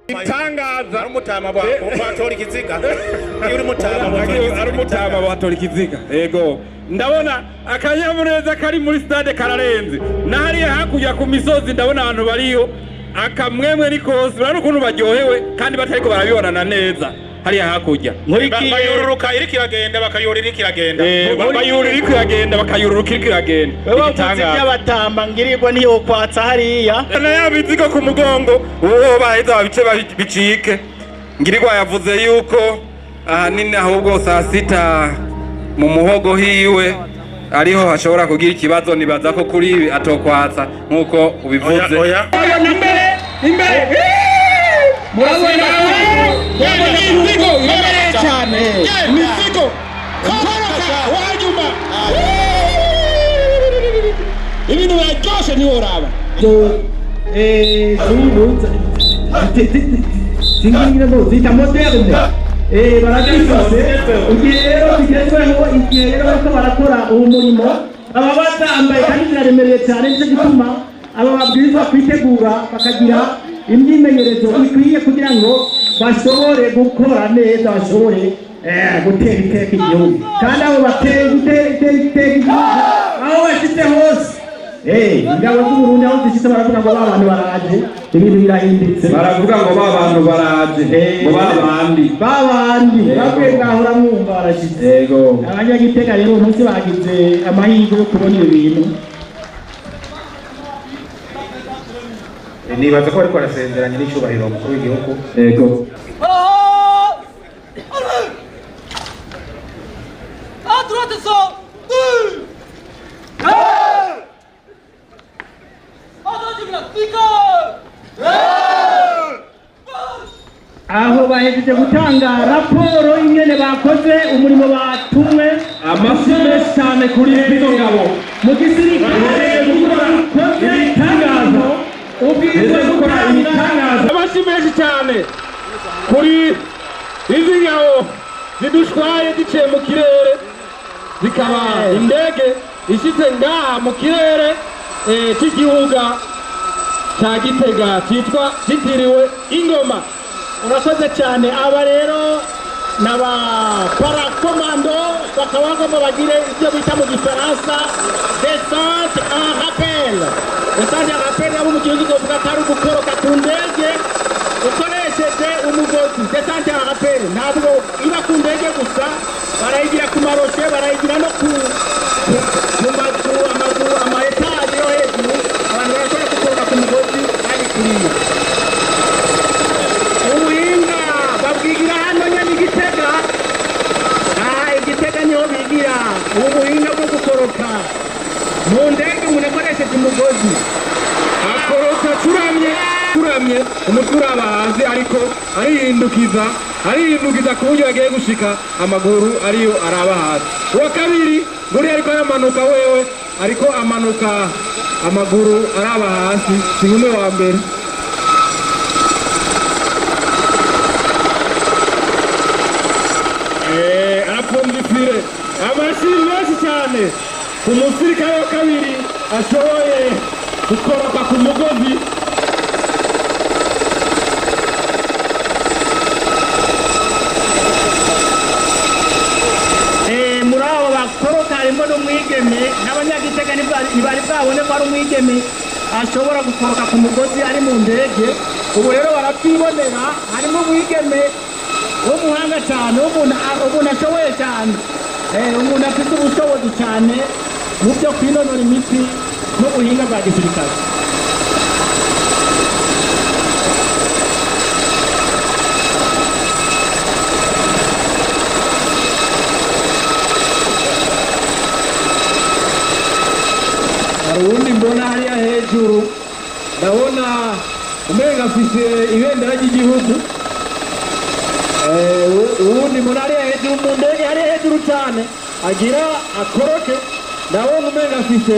itangaza ari umutama batora ikiziga uri umutama batora ikiziga yego ndabona akanyamuneza kari muri stade kararenze nahariye hakurya ku misozi ndabona abantu bariyo akamwemwe nikose urabona ukuntu baryohewe kandi batariko barabibonana neza hariya hakurya bayururuka iriko iragenda bakayurira iriko iragenda bayurira iriko iragenda bakayururuka iriko iragenda igitangaza by'abatamba ngirirwa niyo kwatsa hariya na yabiziga ku mugongo uwo baheza babice bicike ngirirwa yavuze yuko ahanini ahubwo saa sita mu muhogo hiwe ariho hashobora kugira ikibazo nibaza ko kuri ibi atokwatsa nkuko ubivuze imbere murabona imizigo iremereye cyane imizigo koroka wanyuma ibintu biraryoshe ntiworaba zita moderne barabyifashe igihe rero bigezweho igihe rero bariko barakora uwo murimo aba batambaye kandi ziraremereye cyane nicyo gituma aba babwirizwa kwitegura bakagira imyimenyerezo ikwiye kugira ngo bashobore gukora neza bashobore gutera iteka igihugu kandi abo bateye gutera iteka igihugu aho bashyize hose ingabo z'uburundi aho zishyize baravuga ngo ba bantu baraje ibintu birahindutse baravuga ngo ba bantu baraje ngo ba bandi bakwe ngahora mwumva barashyize yego abanyagitega rero umunsi bagize amahirwe yo kubona ibi bintu nibaza ko bariko barasezeranye n'icyubahiro umukuru w'igihugu yego aho bahejeje gutanga raporo ingene bakoze umurimo batumwe amasi menshi cyane kuri izo ngabo mu gisirikare gukora ibitangazo ubwiza gukora ibitangazo amasi menshi cyane kuri izi ngabo zidushwaye ziciye mu kirere zikaba indege ishyize ngaha mu kirere cy'igihuga cya Gitega cyitiriwe Ingoma. urakoze cyane aba rero n'aba parakomando bakaba bagomba bagire ibyo bita mu gifaransa descente en rappel. Descente en rappel abo mu gihugu kivuga ko ari ugukoroka ku ndege ukoresheje umugozi. Descente en rappel ntabwo iba ku ndege gusa, barayigira ku maroshe, barayigira no ku amazu amaetaje yo hejuru, abantu barashobora gukoroka ku mugozi ari kuriya. Ubuhinga babwigira hano nyine Igitega. Igitega niho bigira ubuhinga bwo gukoroka mu ndege. Umuntu akoresheje umugozi akoroka curamye umutwe uraba hasi ariko arihindukiza ku buryo yagiye gushika amaguru ariyo araba hasi. Uwa kabiri buriya ariko aramanuka wewe ariko amanuka amaguru araba hasi si nk'umwe wa mbere. Arapfundikire amashini menshi cyane ku musirikare wa kabiri ashoboye gukoroka ku mugozi. muri abo bakoroka harimo n'umwigeme n'abanyagitega ntibari bwabone ko ari umwigeme ashobora gukoroka ku mugozi ari mu ndege. Ubu rero barabyibonera, harimo umwigeme w'umuhanga cyane, umuntu ashoboye cyane, umuntu afite ubushobozi cyane mu byo kwinonora imitsi n'ubuhinga bwa gisirikare. Hari uwundi mbona hariya hejuru, ndabona umenga afise ibendera ry'igihugu. Uwundi mbona hariya hejuru mu ndege, hariya hejuru cyane agira akoroke, ndabona umenga afise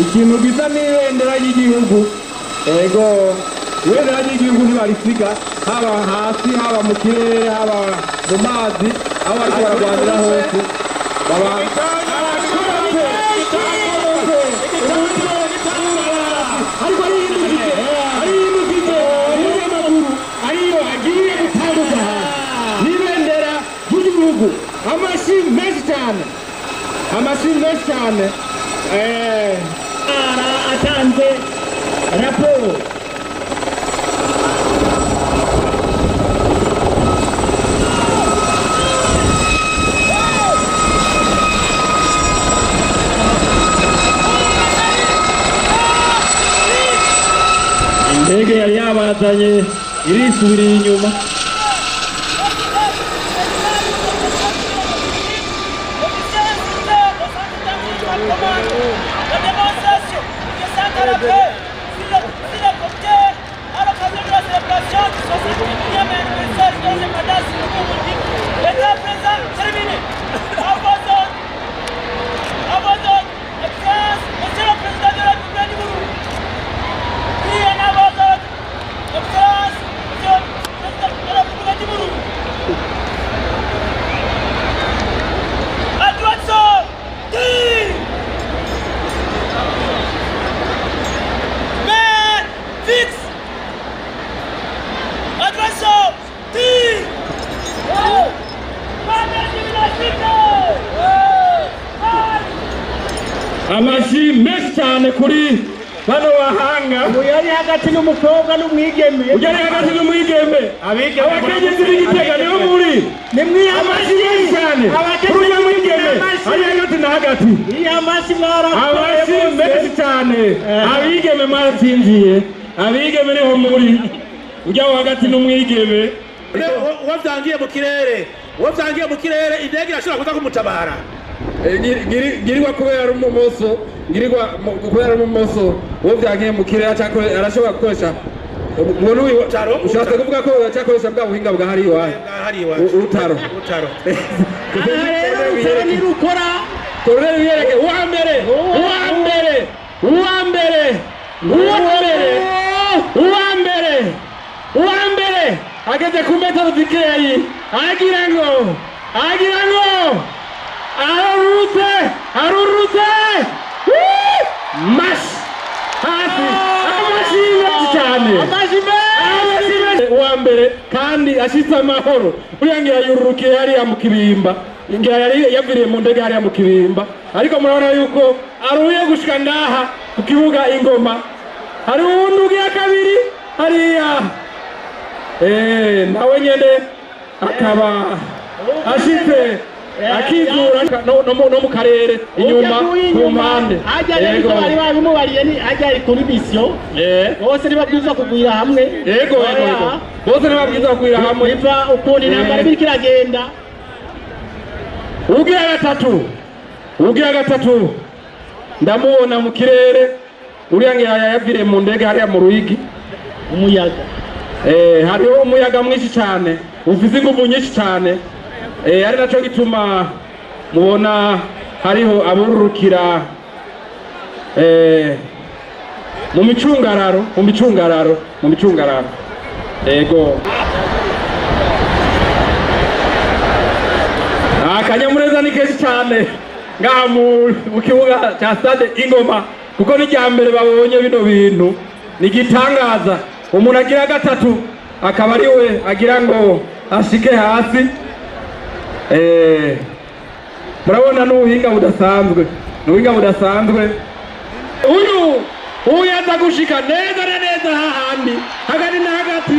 ikintu gisa n'ibendera ry'igihugu. Ego ibendera ry'igihugu ntibarisiga, haba hasi haba mu kirere haba mu mazi, aho bariko bararwanira hose ariko arihindukize amashyi menshi cyane atanze raporo. indege yari yabazanye irisubiriye inyuma. amashyi menshi cyane kuri bano bahanga. Yari hagati n'umukobwa n'umwigeme. Yari hagati n'umwigeme. Abakenyezi b'Igitega niho muri. Amashyi menshi cyane kuri uyu mwigeme ari hagati na hagati. Amashyi mwarakoze. Amashyi menshi cyane. Abigeme mwaratsindiye. Abigeme niho muri. Ujya hagati n'umwigeme. Wavyangiye mu kirere indege irashobora kuza kumutabara. Girirwa kubera umumoso, girirwa kubera umumoso, uwo byangiye mu kirere cyakore arashobora gukoresha umuntu ushaka kuvuga ko cyakoresha bwa buhinga bwa hari iwawe. Utaro. Rero ni rukora. Korere yereke uwa mbere ageze ku metero zikeyi agira ngo arurute mashi hasi amashi menshi cyane uwa mbere kandi ashitse amahoro uriya ngira yururukiye hariya mu kibimba ngira yari yaviriye mu ndege hariya mu kibimba ariko murabona yuko aruye gushika ndaha ku kibuga Ingoma. Hari uwundi ugiye kabiri hariya nawe nyene akaba ashitse akizura no mu karere inyuma ku mpande. Yego bari babimubariye ni ajya kuri mission. Bose nibabwiza kugwira hamwe. Yego bose nibabwiza kugwira hamwe. Iva ukundi nambara birikiragenda. Ugira gatatu ndamubona mu kirere uriya ngira yavire mu ndege hariya mu Ruyigi. Umuyaga hariho umuyaga mwinshi cyane ufite ingufu nyinshi cyane. Ari nacyo gituma mubona hariho abururukira mu micungararo. Yego akanyamuneza ni kenshi cyane ngaha mu kibuga cya stade Ingoma kuko ni rya mbere babonye bino bintu. Ni gitangaza umuntu agira gatatu akaba ari we agira ngo ashike hasi. Murabona n'ubuhinga budasanzwe. Uyu yaza gushika neza hahandi hagati na hagati.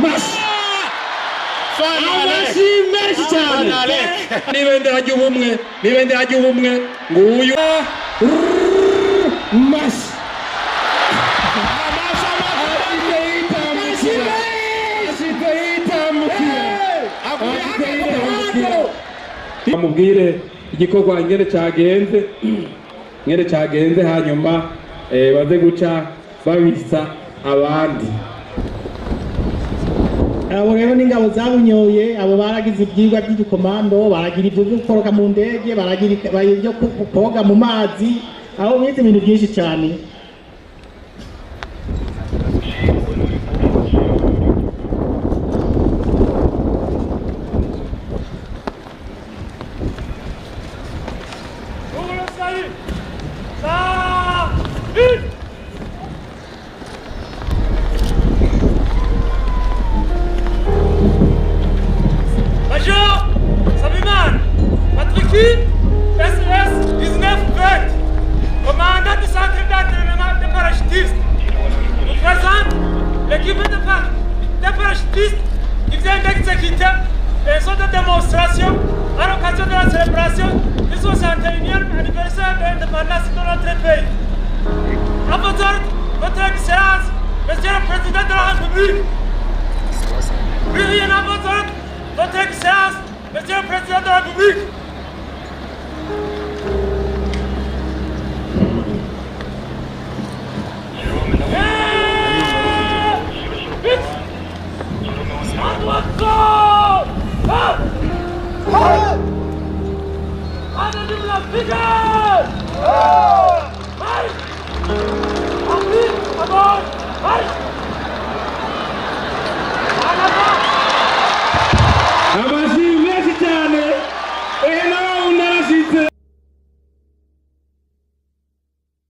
Mashi menshi cyane n'ibendera ry'ubumwe nguyu mashi amubwire igikorwa ngene cyagenze hanyuma baze guca babisa abandi. Abo rero n'ingabo zabunyoye, abo baragize ibyigwa by'igikomando, baragira ibyo gukoroka mu ndege, baragira ibyo koga mu mazi, aho bize ibintu byinshi cyane. occupés des parachutistes qui viennent d'exécuter des sortes de démonstration à l'occasion de la célébration du 61e anniversaire de l'indépendance de notre pays. À votre ordre, votre Excellence, Monsieur le Président de la République. Oui, à votre ordre, votre Excellence, Monsieur le Président de la République. Hey!